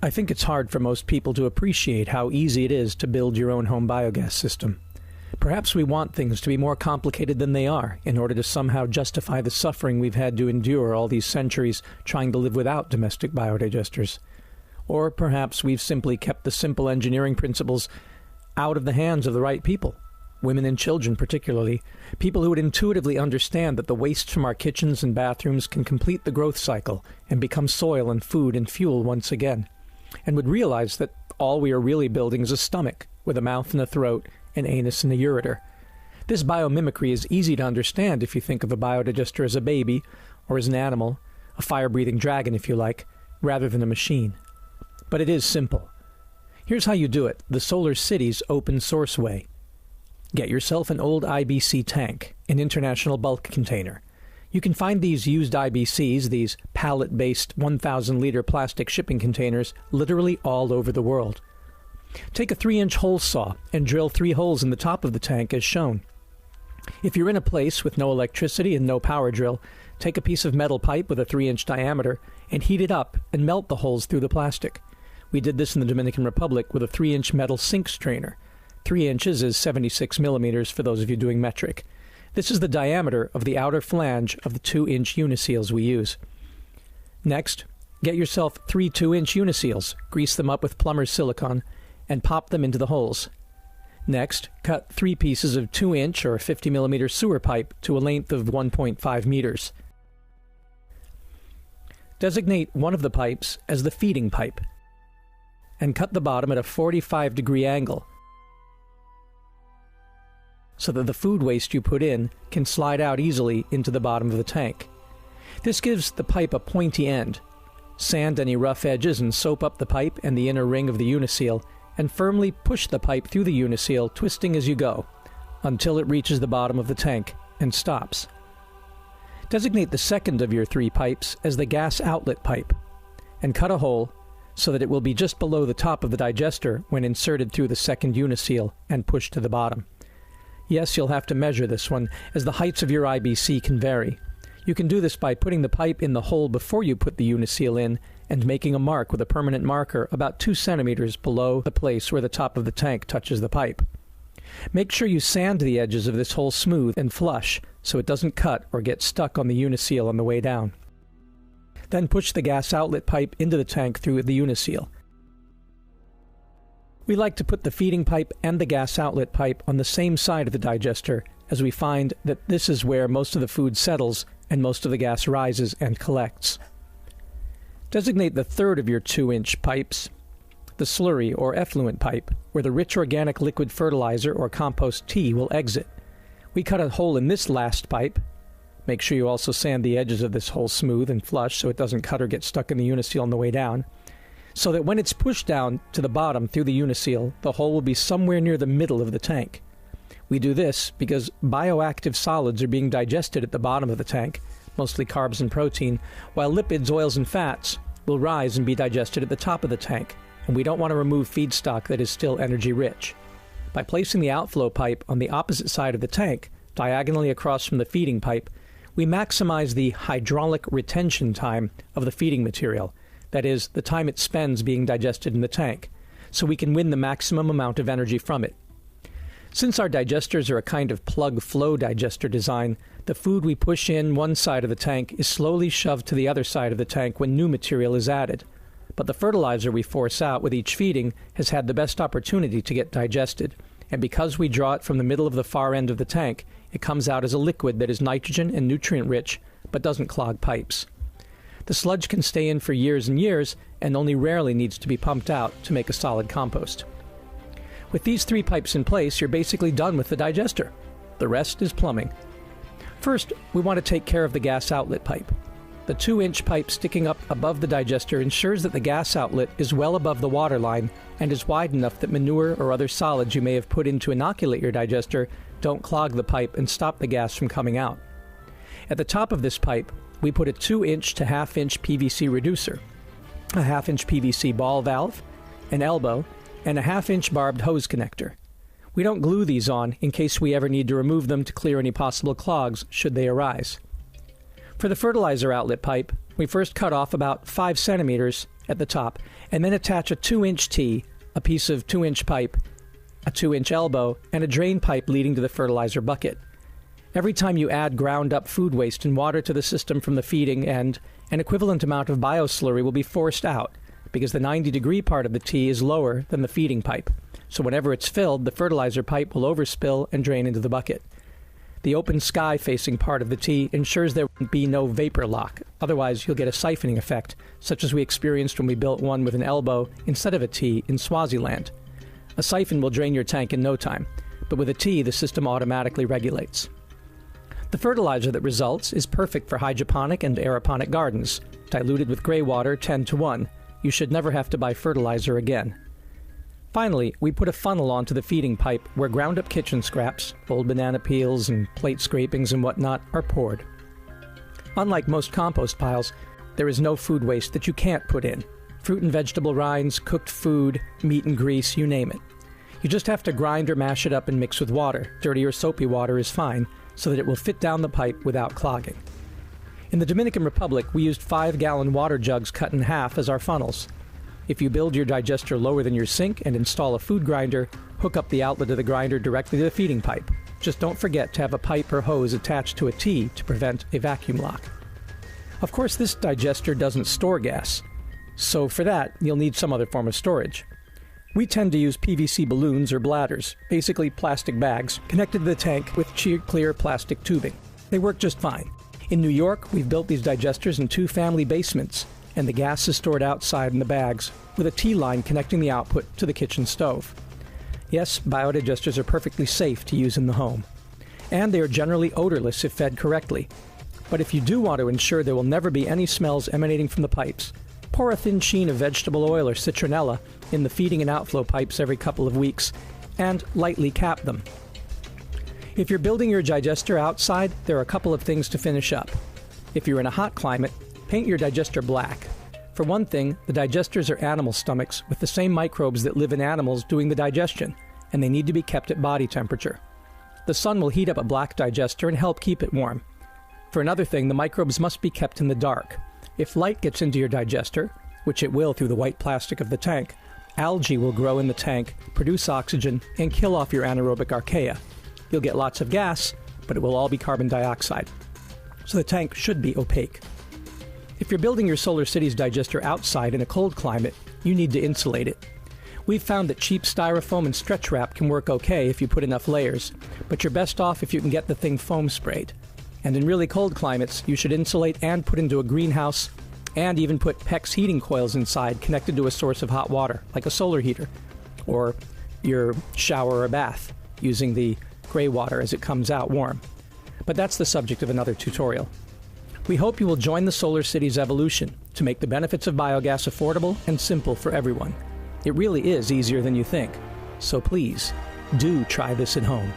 I think it's hard for most people to appreciate how easy it is to build your own home biogas system. Perhaps we want things to be more complicated than they are in order to somehow justify the suffering we've had to endure all these centuries trying to live without domestic biodigesters. Or perhaps we've simply kept the simple engineering principles out of the hands of the right people, women and children particularly, people who would intuitively understand that the waste from our kitchens and bathrooms can complete the growth cycle and become soil and food and fuel once again, and would realize that all we are really building is a stomach with a mouth and a throat, an anus and a ureter. This biomimicry is easy to understand if you think of a biodigester as a baby, or as an animal, a fire-breathing dragon if you like, rather than a machine. But it is simple. Here's how you do it the Solar City's open source way. Get yourself an old IBC tank, an international bulk container. You can find these used IBCs, these pallet-based 1,000-liter plastic shipping containers, literally all over the world. Take a 3-inch hole saw and drill 3 holes in the top of the tank as shown. If you're in a place with no electricity and no power drill, take a piece of metal pipe with a 3-inch diameter and heat it up and melt the holes through the plastic. We did this in the Dominican Republic with a 3-inch metal sink strainer. 3 inches is 76 millimeters for those of you doing metric. This is the diameter of the outer flange of the 2-inch uniseals we use. Next, get yourself 3 2-inch uniseals, grease them up with plumber's silicone, and pop them into the holes. Next, cut 3 pieces of 2-inch or 50 millimeter sewer pipe to a length of 1.5 meters. Designate one of the pipes as the feeding pipe, and cut the bottom at a 45-degree angle, so that the food waste you put in can slide out easily into the bottom of the tank. This gives the pipe a pointy end. Sand any rough edges and soap up the pipe and the inner ring of the uniseal, and firmly push the pipe through the uniseal, twisting as you go, until it reaches the bottom of the tank and stops. Designate the second of your 3 pipes as the gas outlet pipe, and cut a hole so that it will be just below the top of the digester when inserted through the second uniseal and pushed to the bottom. Yes, you'll have to measure this one, as the heights of your IBC can vary. You can do this by putting the pipe in the hole before you put the uniseal in and making a mark with a permanent marker about 2 centimeters below the place where the top of the tank touches the pipe. Make sure you sand the edges of this hole smooth and flush so it doesn't cut or get stuck on the uniseal on the way down. Then push the gas outlet pipe into the tank through the uniseal. We like to put the feeding pipe and the gas outlet pipe on the same side of the digester, as we find that this is where most of the food settles and most of the gas rises and collects. Designate the third of your 2-inch pipes, the slurry or effluent pipe, where the rich organic liquid fertilizer or compost tea will exit. We cut a hole in this last pipe. Make sure you also sand the edges of this hole smooth and flush so it doesn't cut or get stuck in the uniseal on the way down, so that when it's pushed down to the bottom through the uniseal, the hole will be somewhere near the middle of the tank. We do this because bioactive solids are being digested at the bottom of the tank, mostly carbs and protein, while lipids, oils, and fats will rise and be digested at the top of the tank, and we don't want to remove feedstock that is still energy-rich. By placing the outflow pipe on the opposite side of the tank, diagonally across from the feeding pipe, we maximize the hydraulic retention time of the feeding material, that is, the time it spends being digested in the tank, so we can win the maximum amount of energy from it. Since our digesters are a kind of plug-flow digester design, the food we push in one side of the tank is slowly shoved to the other side of the tank when new material is added. But the fertilizer we force out with each feeding has had the best opportunity to get digested, and because we draw it from the middle of the far end of the tank, it comes out as a liquid that is nitrogen and nutrient-rich, but doesn't clog pipes. The sludge can stay in for years and years, and only rarely needs to be pumped out to make a solid compost. With these 3 pipes in place, you're basically done with the digester. The rest is plumbing. First, we want to take care of the gas outlet pipe. The 2-inch pipe sticking up above the digester ensures that the gas outlet is well above the water line and is wide enough that manure or other solids you may have put in to inoculate your digester don't clog the pipe and stop the gas from coming out. At the top of this pipe, we put a 2-inch to 1/2-inch PVC reducer, a 1/2-inch PVC ball valve, an elbow, and a 1/2-inch barbed hose connector. We don't glue these on in case we ever need to remove them to clear any possible clogs should they arise. For the fertilizer outlet pipe, we first cut off about 5 centimeters at the top, and then attach a 2-inch T, a piece of 2-inch pipe, a 2-inch elbow, and a drain pipe leading to the fertilizer bucket. Every time you add ground-up food waste and water to the system from the feeding end, an equivalent amount of bioslurry will be forced out, because the 90-degree part of the T is lower than the feeding pipe. So whenever it's filled, the fertilizer pipe will overspill and drain into the bucket. The open sky-facing part of the T ensures there will be no vapor lock. Otherwise, you'll get a siphoning effect, such as we experienced when we built one with an elbow instead of a T in Swaziland. A siphon will drain your tank in no time, but with a T, the system automatically regulates. The fertilizer that results is perfect for hydroponic and aeroponic gardens, diluted with gray water 10:1. You should never have to buy fertilizer again. Finally, we put a funnel onto the feeding pipe where ground-up kitchen scraps, old banana peels and plate scrapings and whatnot, are poured. Unlike most compost piles, there is no food waste that you can't put in. Fruit and vegetable rinds, cooked food, meat and grease, you name it. You just have to grind or mash it up and mix with water. Dirty or soapy water is fine, so that it will fit down the pipe without clogging. In the Dominican Republic, we used 5-gallon water jugs cut in half as our funnels. If you build your digester lower than your sink and install a food grinder, hook up the outlet of the grinder directly to the feeding pipe. Just don't forget to have a pipe or hose attached to a T to prevent a vacuum lock. Of course, this digester doesn't store gas, so for that, you'll need some other form of storage. We tend to use PVC balloons or bladders, basically plastic bags, connected to the tank with clear plastic tubing. They work just fine. In New York, we've built these digesters in 2 family basements, and the gas is stored outside in the bags, with a T-line connecting the output to the kitchen stove. Yes, biodigesters are perfectly safe to use in the home. And they are generally odorless if fed correctly. But if you do want to ensure there will never be any smells emanating from the pipes, pour a thin sheen of vegetable oil or citronella in the feeding and outflow pipes every couple of weeks, and lightly cap them. If you're building your digester outside, there are a couple of things to finish up. If you're in a hot climate, paint your digester black. For one thing, the digesters are animal stomachs with the same microbes that live in animals doing the digestion, and they need to be kept at body temperature. The sun will heat up a black digester and help keep it warm. For another thing, the microbes must be kept in the dark. If light gets into your digester, which it will through the white plastic of the tank, algae will grow in the tank, produce oxygen, and kill off your anaerobic archaea. You'll get lots of gas, but it will all be carbon dioxide. So the tank should be opaque. If you're building your Solar Cities digester outside in a cold climate, you need to insulate it. We've found that cheap styrofoam and stretch wrap can work okay if you put enough layers, but you're best off if you can get the thing foam sprayed. And in really cold climates, you should insulate and put into a greenhouse, and even put PEX heating coils inside connected to a source of hot water, like a solar heater, or your shower or bath, using the gray water as it comes out warm. But that's the subject of another tutorial. We hope you will join the Solar Cities evolution to make the benefits of biogas affordable and simple for everyone. It really is easier than you think. So please, do try this at home.